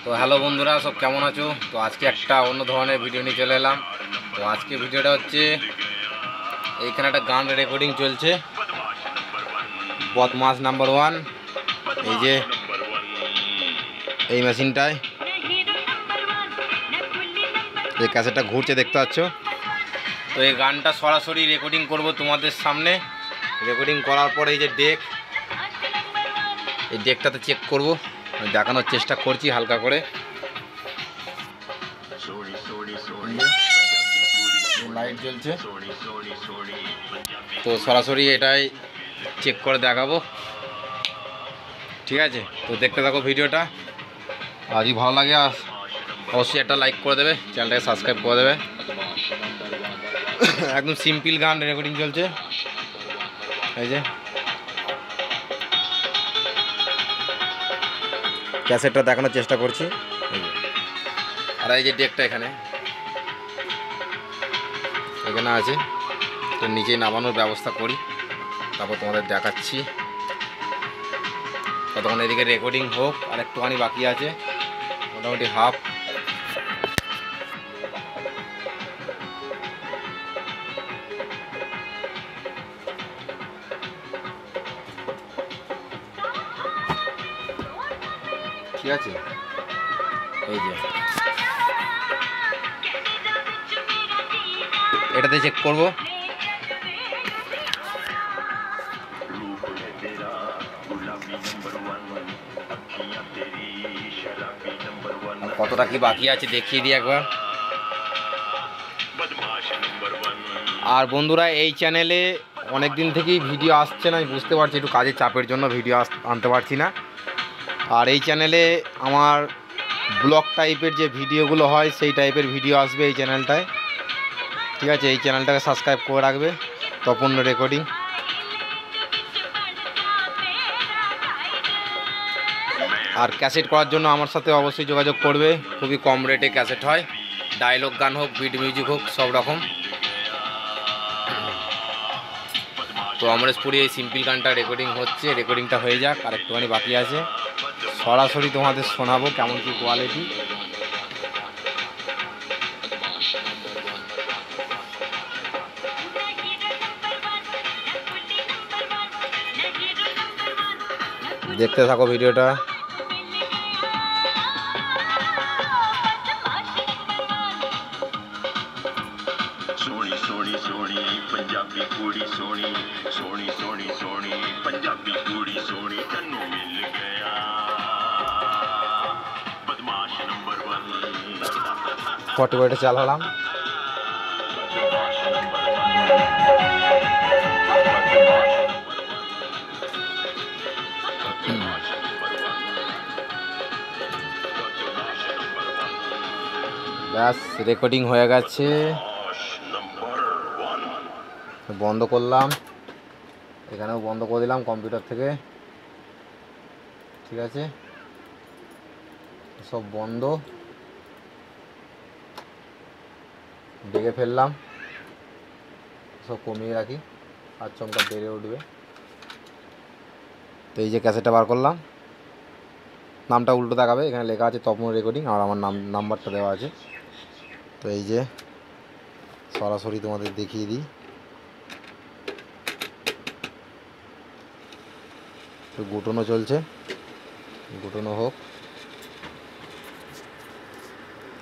তো হ্যালো বন্ধুরা, সব কেমন আছো? তো আজকে একটা অন্য ধরনের ভিডিও নিয়ে চলে এলাম। তো আজকে ভিডিওটা হচ্ছে এইখানে একটা গান রেকর্ডিং চলছে, বদমাশ নাম্বার ওয়ান। এই যে এই মেশিনটায় এই ক্যাসেটটা ঘুরছে দেখতে পাচ্ছ। তো এই গানটা সরাসরি রেকর্ডিং করব তোমাদের সামনে। রেকর্ডিং করার পরে এই যে ডেক, এই ডেকটাতে চেক করব, দেখানোর চেষ্টা করছি হালকা করে। লাইট জ্বলছে, তো সরাসরি এটাই চেক করে দেখাবো, ঠিক আছে? তো দেখতে থাকো ভিডিওটা। আর যদি ভালো লাগে অবশ্যই একটা লাইক করে দেবে, চ্যানেলটাকে সাবস্ক্রাইব করে দেবে। একদম সিম্পল গান রেকর্ডিং চলছে। এই যে ক্যাসেটটা দেখানোর চেষ্টা করছি। আর এই যে ডেকটা এখানে আছে, তো নিচে নামানোর ব্যবস্থা করি, তারপর তোমাদের দেখাচ্ছি। ততক্ষণ এদিকে রেকর্ডিং হোক, আর একটুখানি বাকি আছে, মোটামুটি হাফ। ঠিক আছে, এই যে এটাতে চেক করব। কতটা কি বাকি আছে দেখিয়ে দিই একবার। আর বন্ধুরা, এই চ্যানেলে অনেক দিন থেকেই ভিডিও আসছে না, আমি বুঝতে পারছি, একটু কাজের চাপের জন্য ভিডিও আনতে পারছি না। আর এই চ্যানেলে আমার ব্লগ টাইপের যে ভিডিওগুলো হয় সেই টাইপের ভিডিও আসবে এই চ্যানেলটায়, ঠিক আছে? এই চ্যানেলটাকে সাবস্ক্রাইব করে রাখবে, তপন রেকর্ডিং। আর ক্যাসেট করার জন্য আমার সাথে অবশ্যই যোগাযোগ করবে, খুবই কম রেটে ক্যাসেট হয়, ডায়লগ গান হোক, বিট মিউজিক হোক, সব রকম। তো অমরেশপুরে এই সিম্পল গানটা রেকর্ডিং হচ্ছে, রেকর্ডিংটা হয়ে যাক, আর একটুখানি বাকি আছে। সরাসরি তোমাদের শোনাবো কেমন কি কোয়ালিটি। দেখতে থাকো ভিডিওটা। सोनी सोनी सोनी पंजाबी कुड़ी सोनी सोनी सोनी सोनी पंजाबी कुड़ी सोनी तन्नू मिल गया बदमाश नंबर 1 40 চালালাম। ব্যাস, রেকর্ডিং হয়ে গেছে, বন্ধ করলাম। এখানেও বন্ধ করে দিলাম কম্পিউটার থেকে, ঠিক আছে? সব বন্ধ, ডেকে ফেললাম, সব কমিয়ে রাখি, আর চমকা বেড়ে উঠবে। তো এই যে ক্যাসেটটা বার করলাম, নামটা উল্টো দেখাবে, এখানে লেখা আছে তপন রেকর্ডিং, আর আমার নাম্বারটা দেওয়া আছে। তো এই যে সরাসরি তোমাদের দেখিয়ে দিই। তো গুটানো চলছে, গুটানো হোক।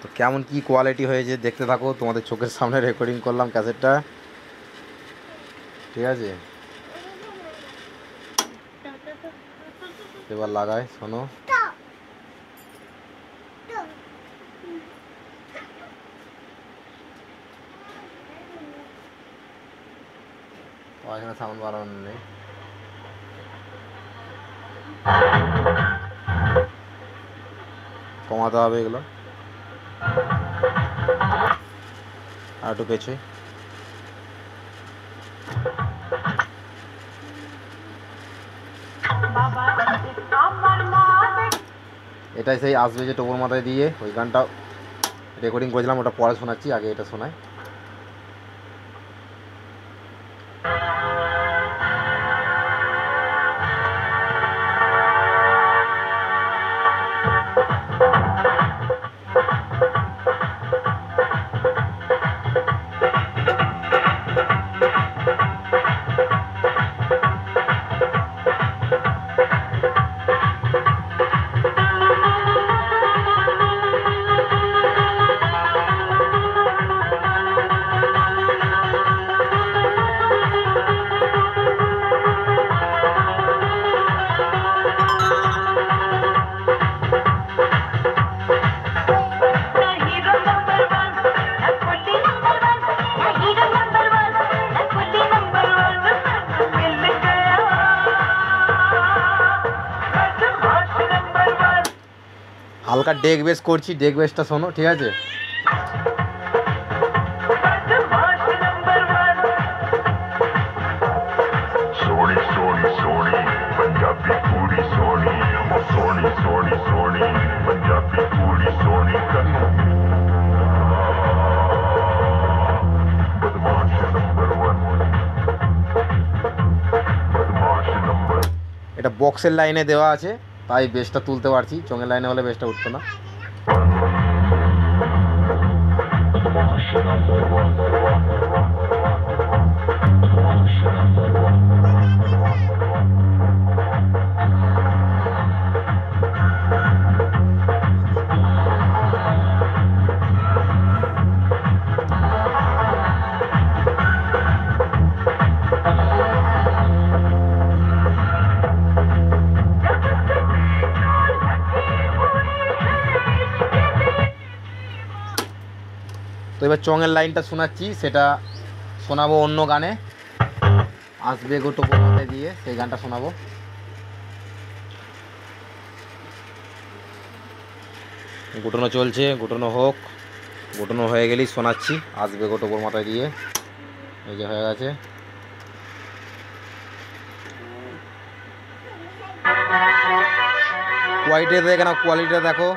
তো কেমন কি কোয়ালিটি হয়েছে দেখতে থাকো, তোমাদের চোখের সামনে রেকর্ডিং করলাম ক্যাসেটটা, ঠিক আছে? এবার লাগাই, শোনো। এখানে সাউন্ড বাড়ানো নেই, কমাতে হবে এগুলো, আর একটু পেছই। এটাই সেই আসবে যে টোপর মাথায় দিয়ে ওই গানটা রেকর্ডিং করেছিলাম, ওটা পরে শোনাচ্ছি, আগে এটা শোনাই। হালকা ডেক বেস করছি, ডেক বেসটা শোনো, ঠিক আছে? सोनी सोनी सोनी पंजाबी कुड़ी सोनी सोनी सोनी सोनी पंजाबी कुड़ी सोनी कन्नू बदमाश नंबर 1 बदमाश नंबर। এটা বক্সের লাইনে দেওয়া আছে তাই বেসটা তুলতে পারছি, চোঙের লাইনে হলে বেসটা উঠতো না। তো এবার চঙের লাইনটা শোনাচ্ছি, সেটা শোনাবো অন্য গানে, আসবে গো টোপর মাথায় দিয়ে, সেই গানটা শোনাবো। গুটানো চলছে, গুটানো হোক, গুটানো হয়ে গেলেই শোনাচ্ছি আসবে গো টোপর মাথায় দিয়ে। এই যে হয়ে গেছে। কোয়ালিটি দেখে না, কোয়ালিটিটা দেখো।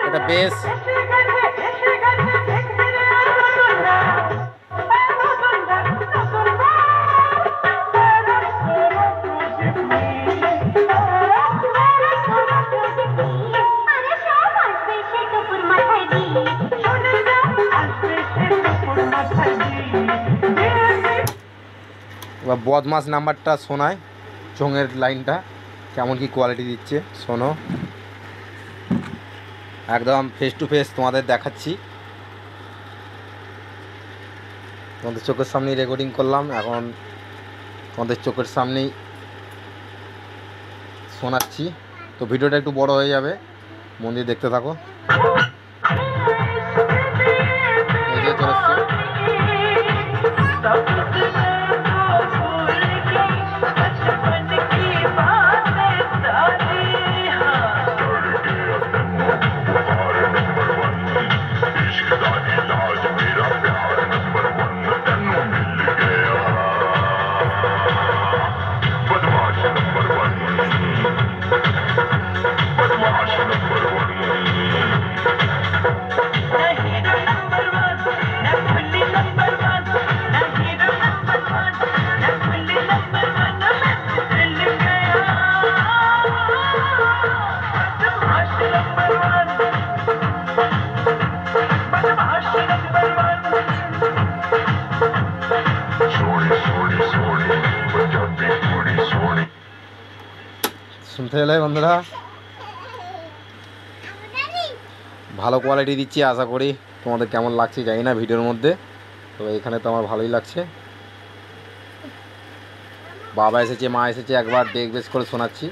এটা বেশ এবার বদমাস নাম্বারটা শোনায়, চোঙের লাইনটা কেমন কি কোয়ালিটি দিচ্ছে শোনো। একদম ফেস টু ফেস তোমাদের দেখাচ্ছি, তোমাদের চোখের সামনেই রেকর্ডিং করলাম, এখন তোমাদের চোখের সামনেই শোনাচ্ছি। তো ভিডিওটা একটু বড় হয়ে যাবে, মন দিয়ে দেখতে থাকো। এই যে চলে এসছে। শুনতে পেলে বন্ধুরা, ভালো কোয়ালিটি দিচ্ছি, আশা করি তোমাদের কেমন লাগছে জানি না ভিডিওর মধ্যে, তবে এখানে তো আমার ভালোই লাগছে। বাবা এসেছে, মা এসেছে, একবার ডেক বেস করে শোনাচ্ছি।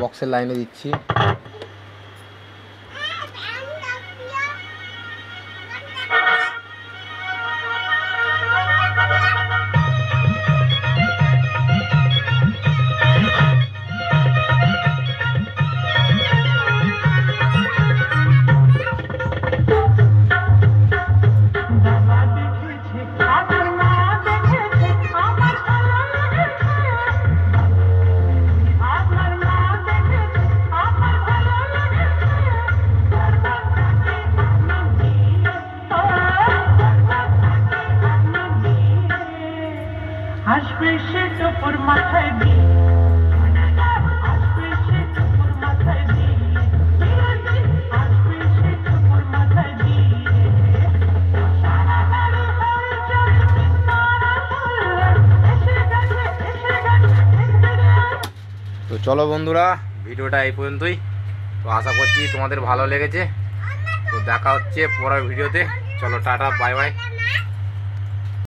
বক্সের লাইনে দিচ্ছি। আসবে সে টপর মাথায় দিয়ে আসবে সে টপর মাথায় দিয়ে আসবে সে টপর মাথায় দিয়ে সারা বাড়ি হয়ে যায় তারা এসে গেছে তো চলো বন্ধুরা, ভিডিওটা এই পর্যন্তই। তো আশা করছি তোমাদের ভালো লেগেছে। তো দেখা হচ্ছে পরের ভিডিওতে। চলো টাটা, বাই বাই।